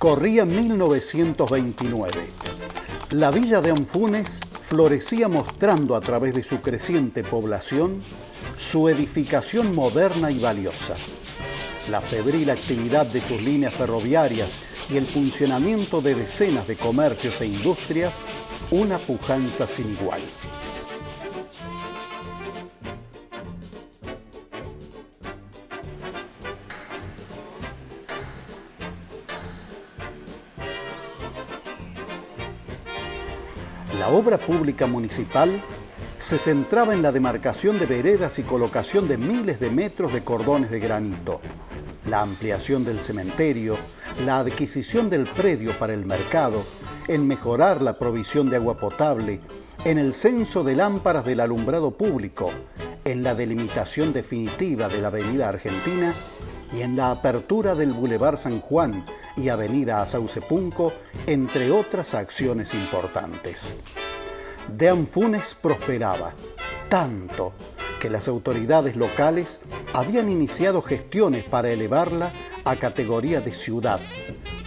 Corría 1929. La villa de Anfunes florecía mostrando a través de su creciente población su edificación moderna y valiosa. La febril actividad de sus líneas ferroviarias y el funcionamiento de decenas de comercios e industrias, una pujanza sin igual. La obra pública municipal se centraba en la demarcación de veredas y colocación de miles de metros de cordones de granito, la ampliación del cementerio, la adquisición del predio para el mercado, en mejorar la provisión de agua potable, en el censo de lámparas del alumbrado público, en la delimitación definitiva de la Avenida Argentina y en la apertura del Boulevard San Juan y Avenida Saucepunco, entre otras acciones importantes. De Anfunes prosperaba tanto que las autoridades locales habían iniciado gestiones para elevarla a categoría de ciudad,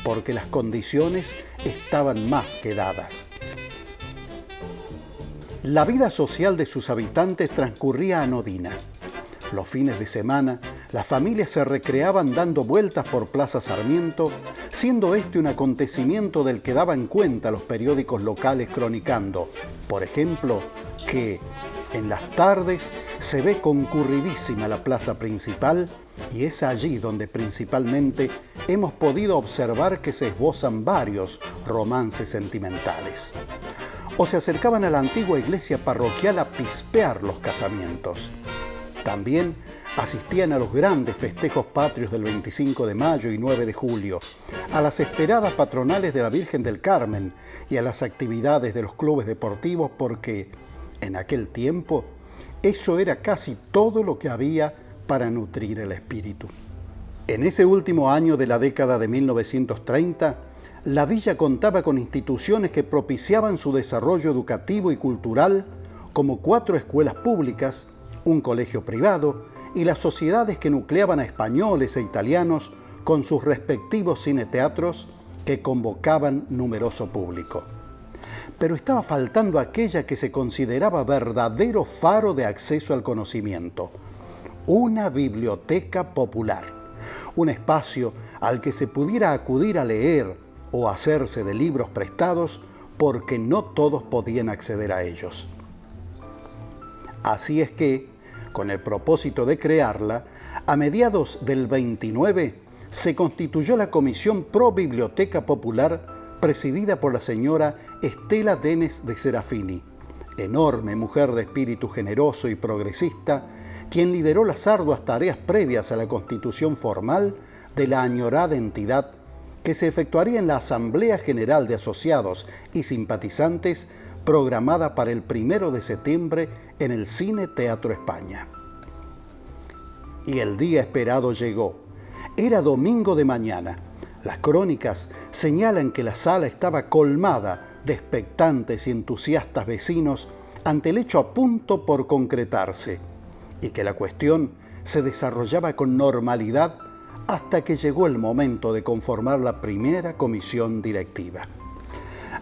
porque las condiciones estaban más que dadas. La vida social de sus habitantes transcurría anodina. Los fines de semana, las familias se recreaban dando vueltas por Plaza Sarmiento, siendo este un acontecimiento del que daban cuenta los periódicos locales cronicando, por ejemplo, que en las tardes se ve concurridísima la plaza principal y es allí donde principalmente hemos podido observar que se esbozan varios romances sentimentales. O se acercaban a la antigua iglesia parroquial a pispear los casamientos. También asistían a los grandes festejos patrios del 25 de mayo y 9 de julio, a las esperadas patronales de la Virgen del Carmen y a las actividades de los clubes deportivos porque, en aquel tiempo, eso era casi todo lo que había para nutrir el espíritu. En ese último año de la década de 1930, la villa contaba con instituciones que propiciaban su desarrollo educativo y cultural, como 4 escuelas públicas, un colegio privado y las sociedades que nucleaban a españoles e italianos con sus respectivos cineteatros que convocaban numeroso público. Pero estaba faltando aquella que se consideraba verdadero faro de acceso al conocimiento, una biblioteca popular, un espacio al que se pudiera acudir a leer o hacerse de libros prestados porque no todos podían acceder a ellos. Así es que, con el propósito de crearla, a mediados del 29 se constituyó la Comisión Pro Biblioteca Popular presidida por la señora Estela Denes de Serafini, enorme mujer de espíritu generoso y progresista, quien lideró las arduas tareas previas a la constitución formal de la añorada entidad que se efectuaría en la Asamblea General de Asociados y Simpatizantes programada para el 1 de septiembre en el Cine Teatro España. Y el día esperado llegó. Era domingo de mañana. Las crónicas señalan que la sala estaba colmada de expectantes y entusiastas vecinos ante el hecho a punto por concretarse, y que la cuestión se desarrollaba con normalidad hasta que llegó el momento de conformar la primera comisión directiva.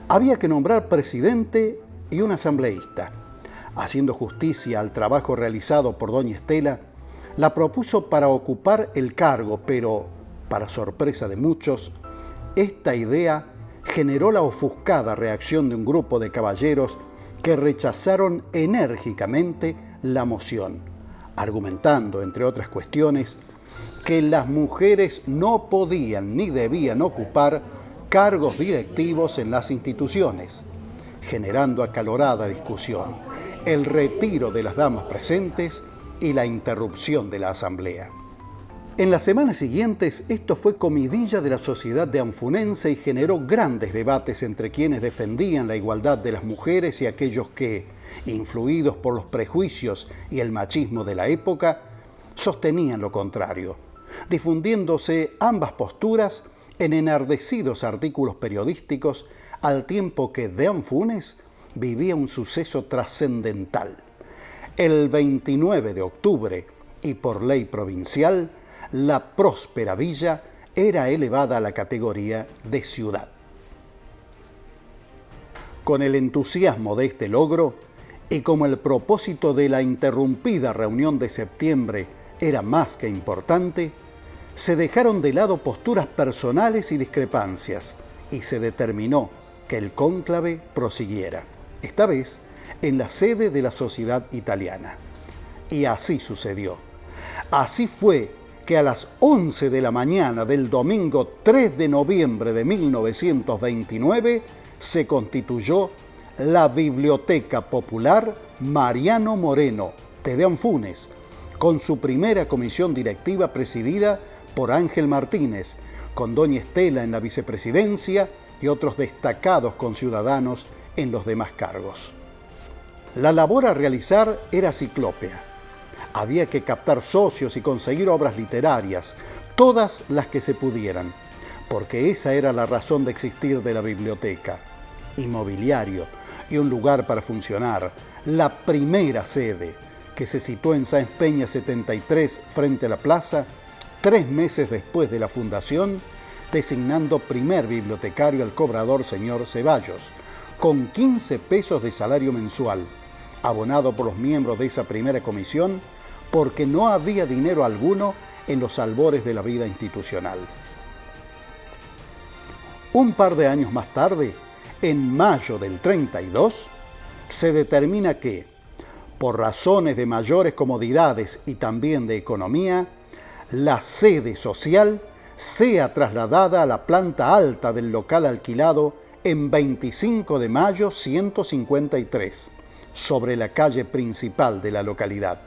Había que nombrar presidente y un asambleísta. Haciendo justicia al trabajo realizado por doña Estela, la propuso para ocupar el cargo, pero, para sorpresa de muchos, esta idea generó la ofuscada reacción de un grupo de caballeros que rechazaron enérgicamente la moción, argumentando, entre otras cuestiones, que las mujeres no podían ni debían ocupar cargos directivos en las instituciones, generando acalorada discusión, el retiro de las damas presentes y la interrupción de la asamblea. En las semanas siguientes, esto fue comidilla de la sociedad de Anfunense y generó grandes debates entre quienes defendían la igualdad de las mujeres y aquellos que, influidos por los prejuicios y el machismo de la época, sostenían lo contrario, difundiéndose ambas posturas en enardecidos artículos periodísticos, al tiempo que de Anfunes vivía un suceso trascendental. El 29 de octubre, y por ley provincial, la próspera villa era elevada a la categoría de ciudad. Con el entusiasmo de este logro, y como el propósito de la interrumpida reunión de septiembre era más que importante, se dejaron de lado posturas personales y discrepancias, y se determinó que el cónclave prosiguiera, esta vez en la sede de la Sociedad Italiana. Y así sucedió. Así fue que a las 11 de la mañana del domingo 3 de noviembre de 1929 se constituyó la Biblioteca Popular Mariano Moreno de Anfunes, con su primera comisión directiva presidida por Ángel Martínez, con doña Estela en la vicepresidencia y otros destacados conciudadanos en los demás cargos. La labor a realizar era ciclópea. Había que captar socios y conseguir obras literarias, todas las que se pudieran, porque esa era la razón de existir de la biblioteca: inmobiliario y un lugar para funcionar, la primera sede, que se situó en Sáenz Peña 73 frente a la plaza, 3 meses después de la fundación, designando primer bibliotecario al cobrador señor Ceballos, con 15 pesos de salario mensual, abonado por los miembros de esa primera comisión, porque no había dinero alguno en los albores de la vida institucional. Un par de años más tarde, en mayo del 32, se determina que, por razones de mayores comodidades y también de economía, la sede social sea trasladada a la planta alta del local alquilado en 25 de mayo 153, sobre la calle principal de la localidad.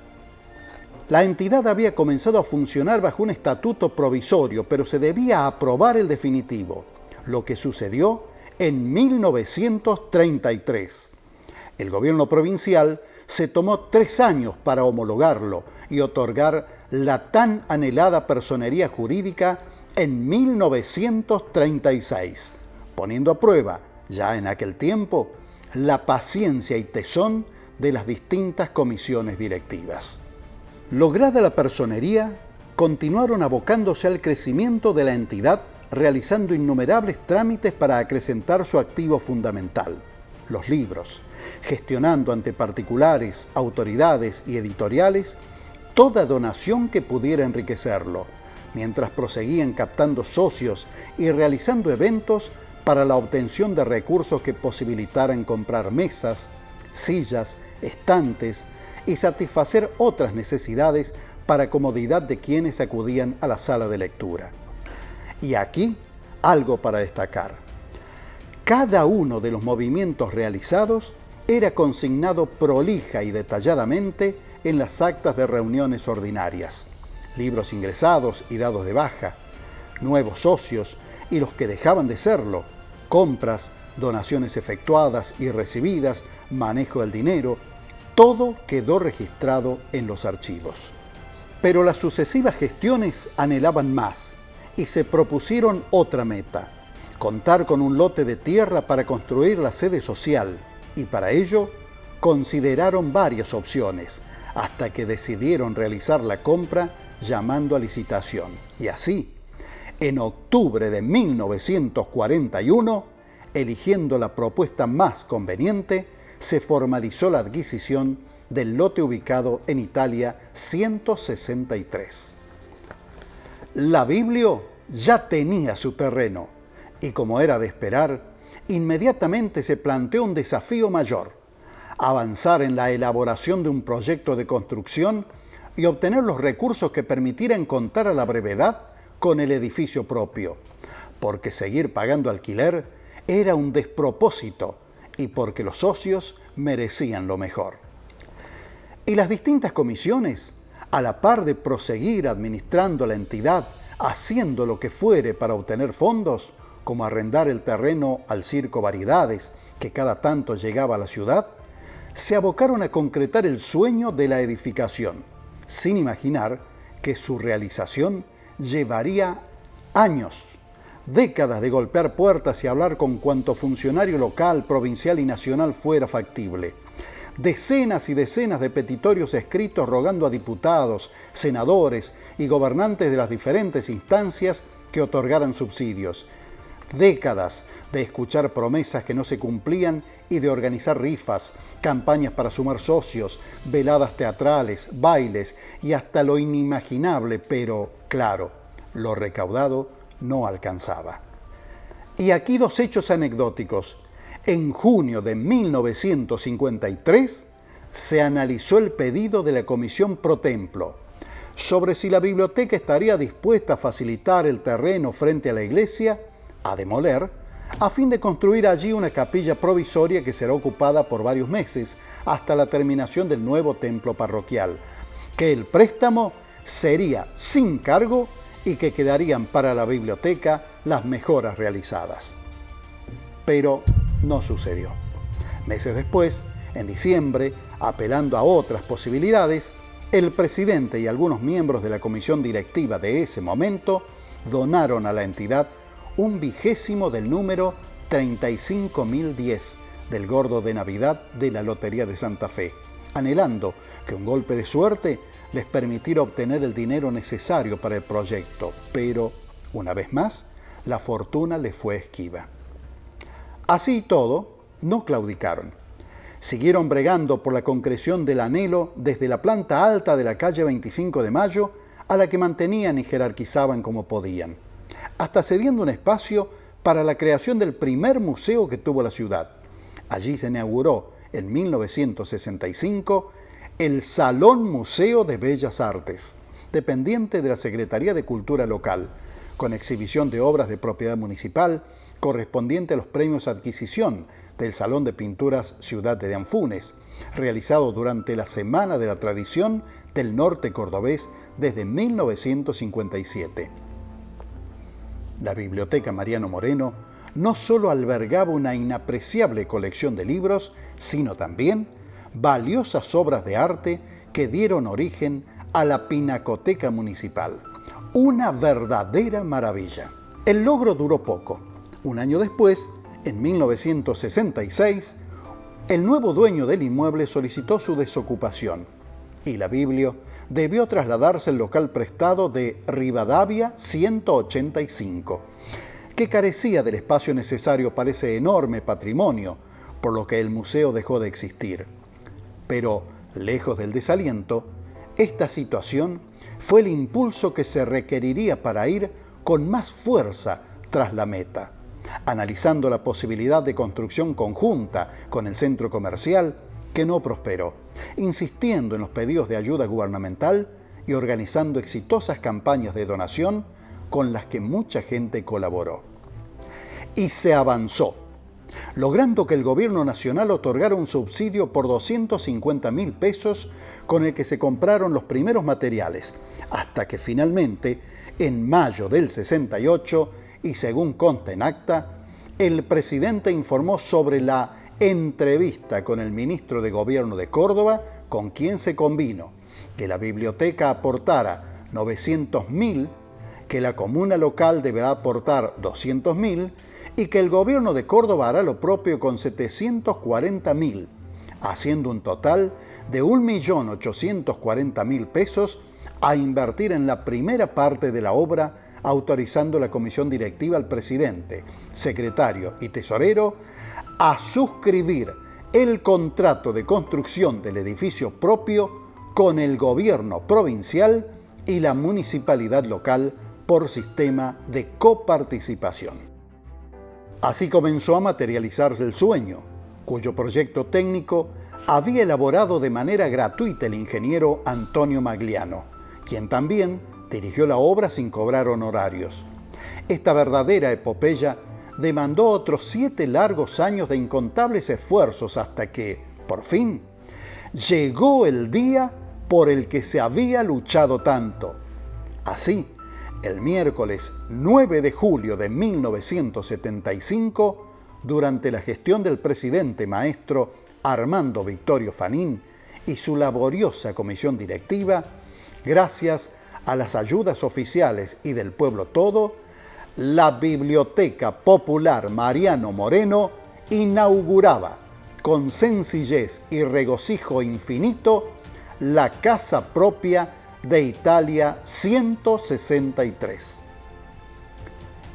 La entidad había comenzado a funcionar bajo un estatuto provisorio, pero se debía aprobar el definitivo, lo que sucedió en 1933. El gobierno provincial se tomó 3 años para homologarlo y otorgar la tan anhelada personería jurídica en 1936, poniendo a prueba, ya en aquel tiempo, la paciencia y tesón de las distintas comisiones directivas. Lograda la personería, continuaron abocándose al crecimiento de la entidad, realizando innumerables trámites para acrecentar su activo fundamental, los libros, gestionando ante particulares, autoridades y editoriales toda donación que pudiera enriquecerlo, mientras proseguían captando socios y realizando eventos para la obtención de recursos que posibilitaran comprar mesas, sillas, estantes y satisfacer otras necesidades para comodidad de quienes acudían a la sala de lectura. Y aquí, algo para destacar. Cada uno de los movimientos realizados era consignado prolija y detalladamente en las actas de reuniones ordinarias, libros ingresados y dados de baja, nuevos socios y los que dejaban de serlo, compras, donaciones efectuadas y recibidas, manejo del dinero, todo quedó registrado en los archivos. Pero las sucesivas gestiones anhelaban más y se propusieron otra meta: contar con un lote de tierra para construir la sede social, y para ello consideraron varias opciones, hasta que decidieron realizar la compra llamando a licitación. Y así, en octubre de 1941, eligiendo la propuesta más conveniente, se formalizó la adquisición del lote ubicado en Italia 163. La Biblio ya tenía su terreno y, como era de esperar, inmediatamente se planteó un desafío mayor: avanzar en la elaboración de un proyecto de construcción y obtener los recursos que permitieran contar a la brevedad con el edificio propio, porque seguir pagando alquiler era un despropósito y porque los socios merecían lo mejor. Y las distintas comisiones, a la par de proseguir administrando la entidad, haciendo lo que fuere para obtener fondos, como arrendar el terreno al Circo Variedades, que cada tanto llegaba a la ciudad, se abocaron a concretar el sueño de la edificación, sin imaginar que su realización llevaría años, décadas de golpear puertas y hablar con cuanto funcionario local, provincial y nacional fuera factible. Decenas y decenas de petitorios escritos rogando a diputados, senadores y gobernantes de las diferentes instancias que otorgaran subsidios. Décadas de escuchar promesas que no se cumplían y de organizar rifas, campañas para sumar socios, veladas teatrales, bailes y hasta lo inimaginable, pero claro, lo recaudado no alcanzaba. Y aquí dos hechos anecdóticos. En junio de 1953 se analizó el pedido de la Comisión Pro Templo sobre si la biblioteca estaría dispuesta a facilitar el terreno frente a la iglesia, a demoler, a fin de construir allí una capilla provisoria que será ocupada por varios meses hasta la terminación del nuevo templo parroquial, que el préstamo sería sin cargo y que quedarían para la biblioteca las mejoras realizadas. Pero no sucedió. Meses después, en diciembre, apelando a otras posibilidades, el presidente y algunos miembros de la comisión directiva de ese momento donaron a la entidad un vigésimo del número 35.010 del gordo de Navidad de la Lotería de Santa Fe, anhelando que un golpe de suerte les permitiera obtener el dinero necesario para el proyecto, pero, una vez más, la fortuna les fue esquiva. Así y todo, no claudicaron. Siguieron bregando por la concreción del anhelo desde la planta alta de la calle 25 de Mayo, a la que mantenían y jerarquizaban como podían, hasta cediendo un espacio para la creación del primer museo que tuvo la ciudad. Allí se inauguró, en 1965, el Salón Museo de Bellas Artes, dependiente de la Secretaría de Cultura local, con exhibición de obras de propiedad municipal, correspondiente a los premios adquisición del Salón de Pinturas Ciudad de Anfunes, realizado durante la Semana de la Tradición del Norte Cordobés desde 1957. La Biblioteca Mariano Moreno no solo albergaba una inapreciable colección de libros, sino también valiosas obras de arte que dieron origen a la Pinacoteca Municipal. Una verdadera maravilla. El logro duró poco. Un año después, en 1966, el nuevo dueño del inmueble solicitó su desocupación y la Biblio debió trasladarse al local prestado de Rivadavia 185, que carecía del espacio necesario para ese enorme patrimonio, por lo que el museo dejó de existir. Pero, lejos del desaliento, esta situación fue el impulso que se requeriría para ir con más fuerza tras la meta, analizando la posibilidad de construcción conjunta con el centro comercial, que no prosperó, insistiendo en los pedidos de ayuda gubernamental y organizando exitosas campañas de donación con las que mucha gente colaboró. Y se avanzó, logrando que el gobierno nacional otorgara un subsidio por 250.000 pesos con el que se compraron los primeros materiales, hasta que finalmente, en mayo del 68, y según consta en acta, el presidente informó sobre la entrevista con el ministro de Gobierno de Córdoba, con quien se convino que la biblioteca aportara 900.000, que la comuna local deberá aportar 200.000 y que el gobierno de Córdoba hará lo propio con 740.000, haciendo un total de 1.840.000 pesos a invertir en la primera parte de la obra, autorizando la comisión directiva al presidente, secretario y tesorero a suscribir el contrato de construcción del edificio propio con el gobierno provincial y la municipalidad local por sistema de coparticipación. Así comenzó a materializarse el sueño, cuyo proyecto técnico había elaborado de manera gratuita el ingeniero Antonio Magliano, quien también dirigió la obra sin cobrar honorarios. Esta verdadera epopeya demandó otros 7 largos años de incontables esfuerzos hasta que, por fin, llegó el día por el que se había luchado tanto. Así, el miércoles 9 de julio de 1975, durante la gestión del presidente maestro Armando Victorio Fanín y su laboriosa comisión directiva, gracias a las ayudas oficiales y del pueblo todo, la Biblioteca Popular Mariano Moreno inauguraba, con sencillez y regocijo infinito, la casa propia de Italia 163.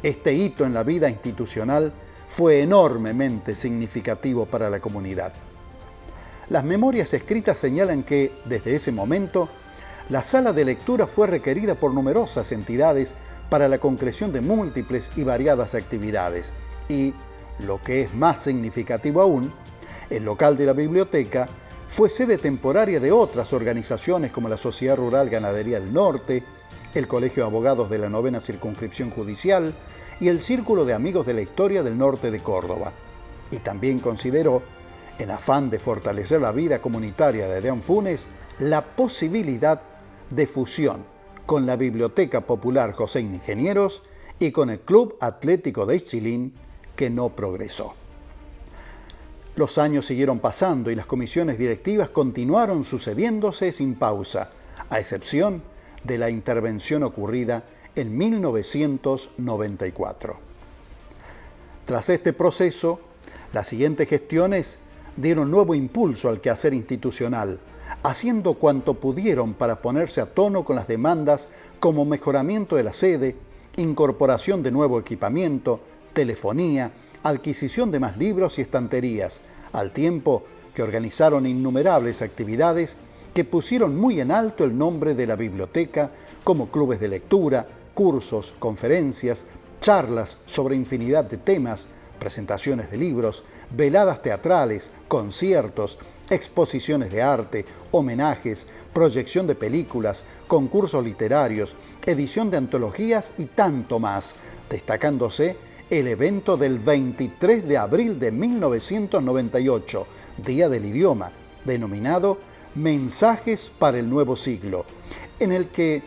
Este hito en la vida institucional fue enormemente significativo para la comunidad. Las memorias escritas señalan que, desde ese momento, la sala de lectura fue requerida por numerosas entidades para la concreción de múltiples y variadas actividades y, lo que es más significativo aún, el local de la biblioteca fue sede temporaria de otras organizaciones como la Sociedad Rural Ganadería del Norte, el Colegio de Abogados de la 9ª Circunscripción Judicial y el Círculo de Amigos de la Historia del Norte de Córdoba. Y también consideró, en afán de fortalecer la vida comunitaria de Deán Funes, la posibilidad de fusión con la Biblioteca Popular José Ingenieros y con el Club Atlético de Ixchilín, que no progresó. Los años siguieron pasando y las comisiones directivas continuaron sucediéndose sin pausa, a excepción de la intervención ocurrida en 1994. Tras este proceso, las siguientes gestiones dieron nuevo impulso al quehacer institucional, haciendo cuanto pudieron para ponerse a tono con las demandas como mejoramiento de la sede, incorporación de nuevo equipamiento, telefonía, adquisición de más libros y estanterías, al tiempo que organizaron innumerables actividades que pusieron muy en alto el nombre de la biblioteca, como clubes de lectura, cursos, conferencias, charlas sobre infinidad de temas, presentaciones de libros, veladas teatrales, conciertos, exposiciones de arte, homenajes, proyección de películas, concursos literarios, edición de antologías y tanto más, destacándose el evento del 23 de abril de 1998, Día del Idioma, denominado Mensajes para el Nuevo Siglo, en el que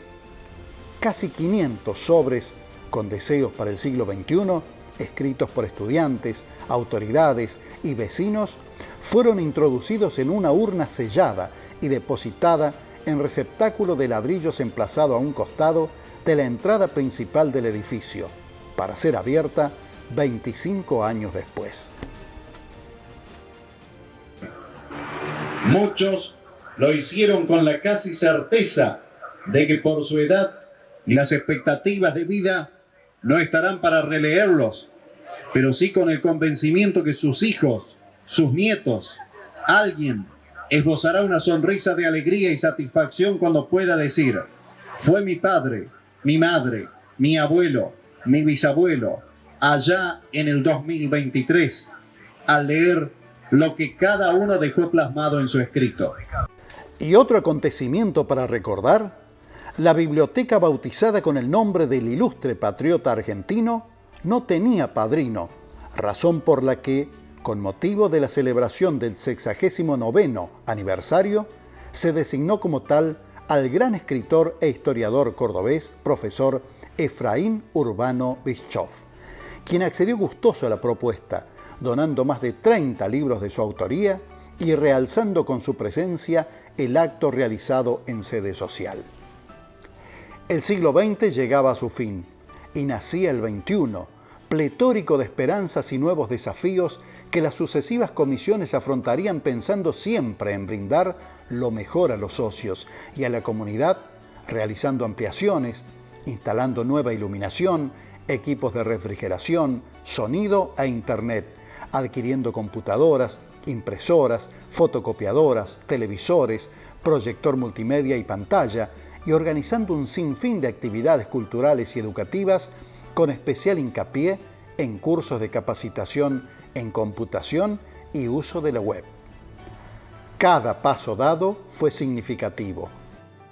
casi 500 sobres con deseos para el siglo XXI, escritos por estudiantes, autoridades y vecinos, fueron introducidos en una urna sellada y depositada en receptáculo de ladrillos emplazado a un costado de la entrada principal del edificio, para ser abierta 25 años después. Muchos lo hicieron con la casi certeza de que por su edad y las expectativas de vida no estarán para releerlos, pero sí con el convencimiento que sus hijos, sus nietos, alguien esbozará una sonrisa de alegría y satisfacción cuando pueda decir: fue mi padre, mi madre, mi abuelo, mi bisabuelo, allá en el 2023, al leer lo que cada uno dejó plasmado en su escrito. Y otro acontecimiento para recordar: la biblioteca bautizada con el nombre del ilustre patriota argentino no tenía padrino, razón por la que, con motivo de la celebración del 69º aniversario, se designó como tal al gran escritor e historiador cordobés, profesor Efraín Urbano Bischoff, quien accedió gustoso a la propuesta, donando más de 30 libros de su autoría y realzando con su presencia el acto realizado en sede social. El siglo XX llegaba a su fin y nacía el XXI, pletórico de esperanzas y nuevos desafíos que las sucesivas comisiones afrontarían pensando siempre en brindar lo mejor a los socios y a la comunidad, realizando ampliaciones, instalando nueva iluminación, equipos de refrigeración, sonido e internet, adquiriendo computadoras, impresoras, fotocopiadoras, televisores, proyector multimedia y pantalla, y organizando un sinfín de actividades culturales y educativas con especial hincapié en cursos de capacitación en computación y uso de la web. Cada paso dado fue significativo,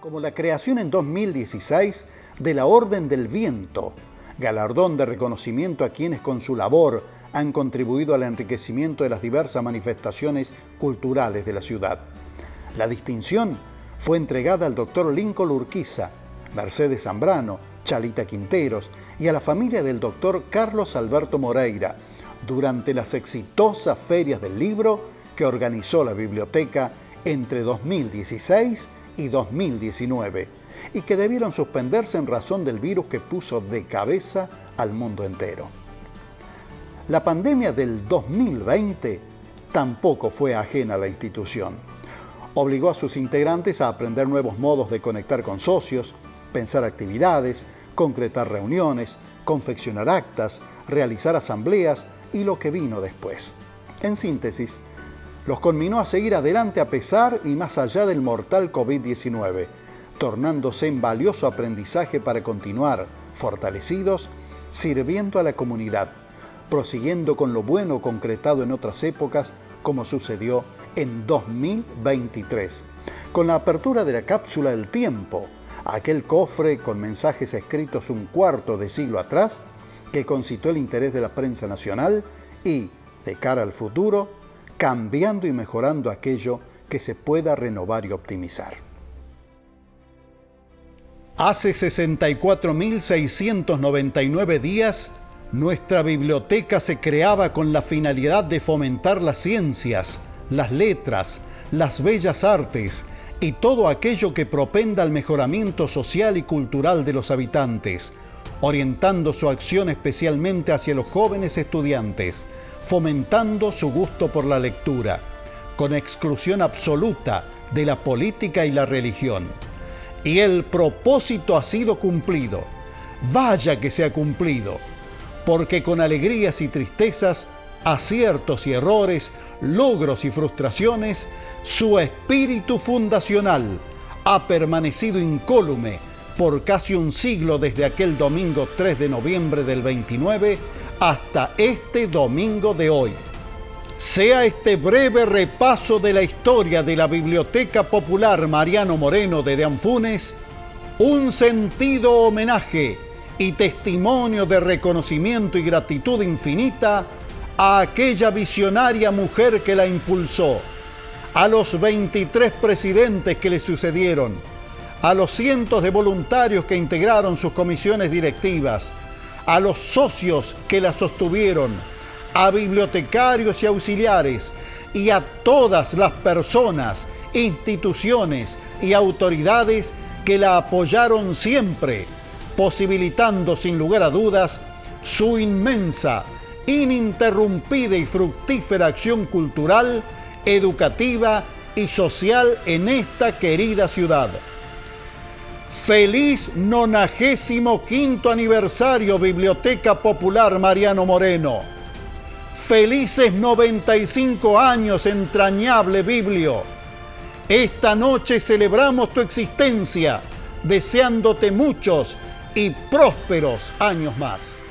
como la creación en 2016 de la Orden del Viento, galardón de reconocimiento a quienes con su labor han contribuido al enriquecimiento de las diversas manifestaciones culturales de la ciudad. La distinción fue entregada al doctor Lincoln Urquiza, Mercedes Zambrano, Chalita Quinteros y a la familia del doctor Carlos Alberto Moreira durante las exitosas ferias del libro que organizó la biblioteca entre 2016 y 2019 y que debieron suspenderse en razón del virus que puso de cabeza al mundo entero. La pandemia del 2020 tampoco fue ajena a la institución. Obligó a sus integrantes a aprender nuevos modos de conectar con socios, pensar actividades, concretar reuniones, confeccionar actas, realizar asambleas y lo que vino después. En síntesis, los conminó a seguir adelante a pesar y más allá del mortal COVID-19, tornándose en valioso aprendizaje para continuar fortalecidos, sirviendo a la comunidad, prosiguiendo con lo bueno concretado en otras épocas, como sucedió en 2023, con la apertura de la cápsula del tiempo, aquel cofre con mensajes escritos un cuarto de siglo atrás, que concitó el interés de la prensa nacional y, de cara al futuro, cambiando y mejorando aquello que se pueda renovar y optimizar. Hace 64.699 días, nuestra biblioteca se creaba con la finalidad de fomentar las ciencias, las letras, las bellas artes y todo aquello que propenda al mejoramiento social y cultural de los habitantes, orientando su acción especialmente hacia los jóvenes estudiantes, fomentando su gusto por la lectura, con exclusión absoluta de la política y la religión. Y el propósito ha sido cumplido. Vaya que se ha cumplido, porque con alegrías y tristezas, aciertos y errores, logros y frustraciones, su espíritu fundacional ha permanecido incólume por casi un siglo desde aquel domingo 3 de noviembre del 29 hasta este domingo de hoy. Sea este breve repaso de la historia de la Biblioteca Popular Mariano Moreno de Anfunes un sentido homenaje y testimonio de reconocimiento y gratitud infinita a aquella visionaria mujer que la impulsó, a los 23 presidentes que le sucedieron, a los cientos de voluntarios que integraron sus comisiones directivas, a los socios que la sostuvieron, a bibliotecarios y auxiliares, y a todas las personas, instituciones y autoridades que la apoyaron siempre, posibilitando sin lugar a dudas su inmensa, ininterrumpida y fructífera acción cultural, educativa y social en esta querida ciudad. ¡Feliz 95º aniversario Biblioteca Popular Mariano Moreno! ¡Felices 95 años, entrañable Biblio! Esta noche celebramos tu existencia, deseándote muchos y prósperos años más.